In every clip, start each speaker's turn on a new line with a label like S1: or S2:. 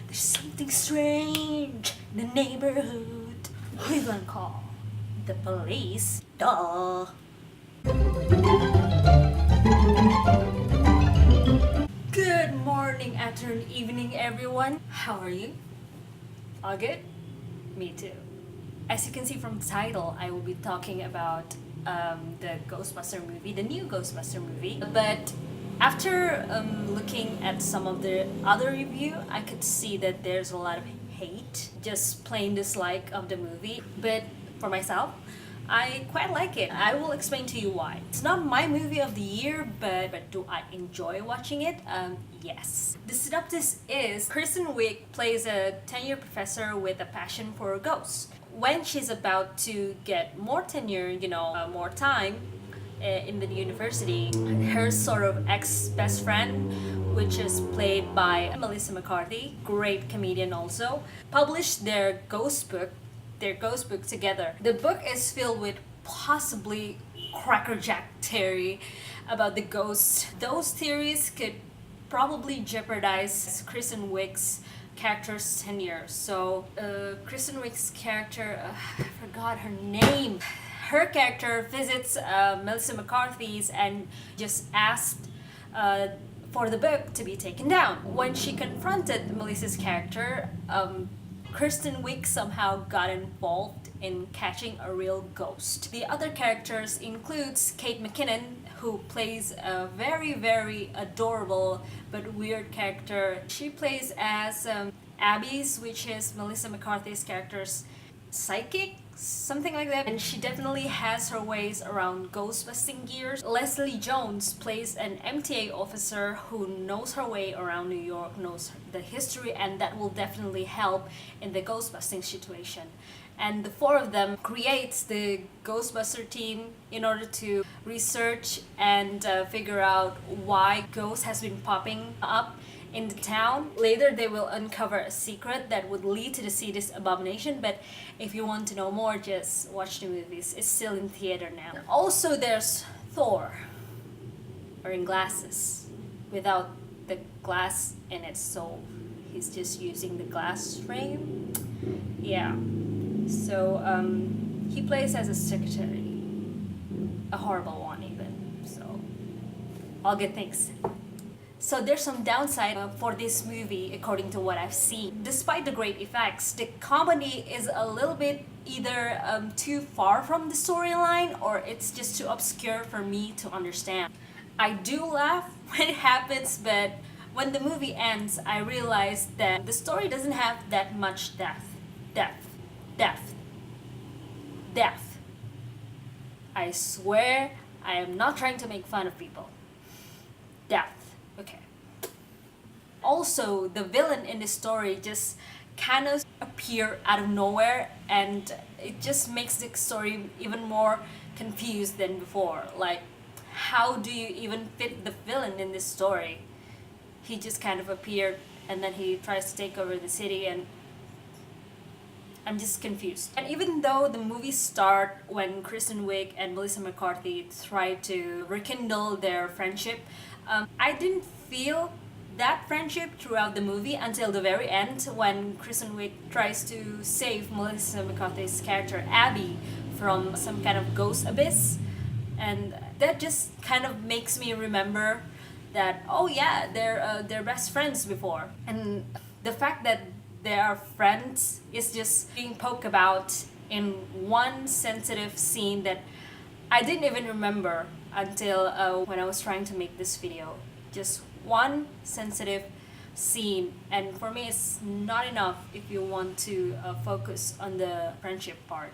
S1: There's something strange in the neighborhood. Who you gonna call? The police? Duh. Good morning, afternoon, evening, everyone. How are you? All good? Me too. As you can see from the title, I will be talking about the Ghostbuster movie, the new Ghostbuster movie. But after looking at some of the other review, I could see that there's a lot of hate, just plain dislike of the movie. But for myself, I quite like it. I will explain to you why. It's not my movie of the year, but do I enjoy watching it? Yes. The synopsis is Kristen Wiig plays a 10-year professor with a passion for ghosts. When she's about to get more tenure, more time in the university, her sort of ex-best friend, which is played by Melissa McCarthy, great comedian also, published their ghost book together. The book is filled with possibly crackerjack theory about the ghosts. Those theories could probably jeopardize Kristen Wiig's character's tenure. So Kristen Wiig's character, I forgot her name. Her character visits Melissa McCarthy's and just asked for the book to be taken down. When she confronted Melissa's character, Kristen Wiig somehow got involved in catching a real ghost. The other characters includes Kate McKinnon, who plays a very, very adorable but weird character. She plays as Abby's, which is Melissa McCarthy's character's psychic, something like that, and she definitely has her ways around ghost-busting gears. Leslie Jones plays an MTA officer who knows her way around New York, knows the history, and that will definitely help in the ghost-busting situation. And the four of them creates the Ghostbuster team in order to research and figure out why ghosts has been popping up in the town. Later they will uncover a secret that would lead to the city's abomination, but if you want to know more, just watch the movies. It's still in theater now. Also there's Thor, wearing glasses without the glass in it, so he's just using the glass frame. Yeah, so he plays as a secretary, a horrible one even, so all good things. So there's some downside for this movie according to what I've seen. Despite the great effects, the comedy is a little bit either too far from the storyline or it's just too obscure for me to understand. I do laugh when it happens, but when the movie ends, I realized that the story doesn't have that much depth. I swear I am not trying to make fun of people. Depth. Okay. Also, the villain in this story just kind of appear out of nowhere, and it just makes the story even more confused than before. Like, how do you even fit the villain in this story? He just kind of appeared and then he tries to take over the city, and I'm just confused. And even though the movie starts when Kristen Wiig and Melissa McCarthy try to rekindle their friendship, I didn't feel that friendship throughout the movie until the very end when Kristen Wiig tries to save Melissa McCarthy's character Abby from some kind of ghost abyss, and that just kind of makes me remember that, oh yeah, they're best friends before, and the fact that they are friends is just being poked about in one sensitive scene that I didn't even remember until when I was trying to make this video. Just one sensitive scene, and for me it's not enough if you want to focus on the friendship part.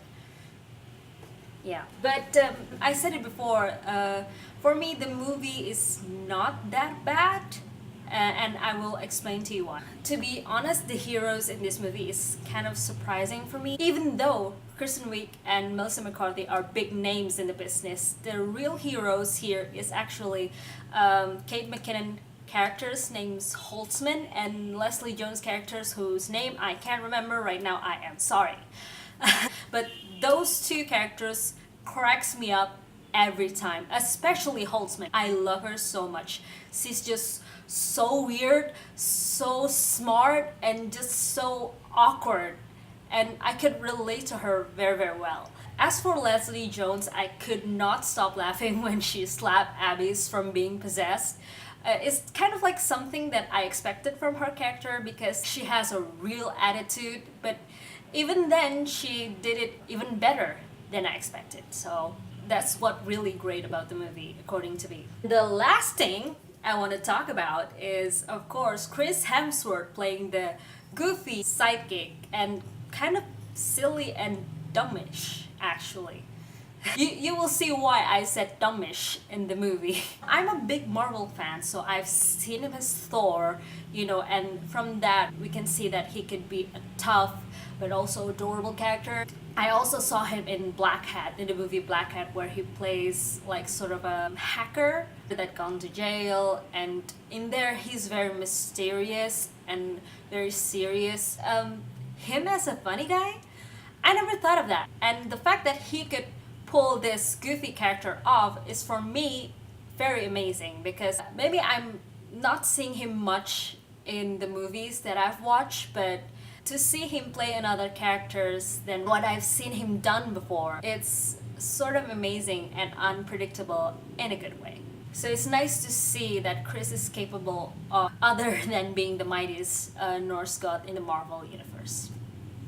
S1: Yeah, but I said it before, for me the movie is not that bad, and I will explain to you why. To be honest, the heroes in this movie is kind of surprising for me. Even though Kristen Wiig and Melissa McCarthy are big names in the business, the real heroes here is actually Kate McKinnon characters names Holtzman and Leslie Jones characters whose name I can't remember right now. I am sorry. But those two characters cracks me up every time, especially Holtzman. I love her so much. She's just so weird, so smart, and just so awkward. And I could relate to her very, very well. As for Leslie Jones, I could not stop laughing when she slapped Abby's from being possessed. It's kind of like something that I expected from her character because she has a real attitude, but even then, she did it even better than I expected. So that's what really great about the movie, according to me. The last thing I want to talk about is, of course, Chris Hemsworth playing the goofy sidekick and kind of silly and dumbish, actually. You will see why I said dumbish in the movie. I'm a big Marvel fan, so I've seen him as Thor, and from that we can see that he could be a tough but also adorable character. I also saw him in Black Hat, in the movie Black Hat, where he plays like sort of a hacker that gone to jail, and in there he's very mysterious and very serious. Him as a funny guy, I never thought of that. And the fact that he could pull this goofy character off is for me very amazing, because maybe I'm not seeing him much in the movies that I've watched, but to see him play in other characters than what I've seen him done before, it's sort of amazing and unpredictable in a good way. So it's nice to see that Chris is capable of other than being the mightiest Norse god in the Marvel universe,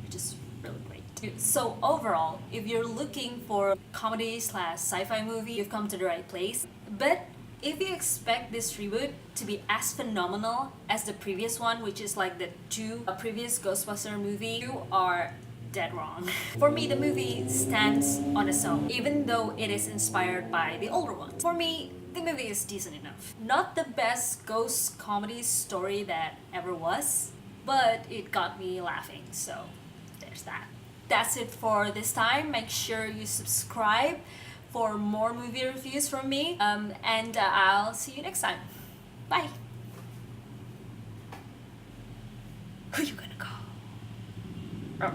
S1: which is really great. So overall, if you're looking for a comedy slash sci-fi movie, you've come to the right place. But if you expect this reboot to be as phenomenal as the previous one, which is like the two previous Ghostbuster movie, you are dead wrong. For me, the movie stands on its own, even though it is inspired by the older one. For me, the movie is decent enough. Not the best ghost comedy story that ever was, but it got me laughing, so there's that. That's it for this time. Make sure you subscribe for more movie reviews from me, and I'll see you next time. Bye. Who you gonna call? Oh.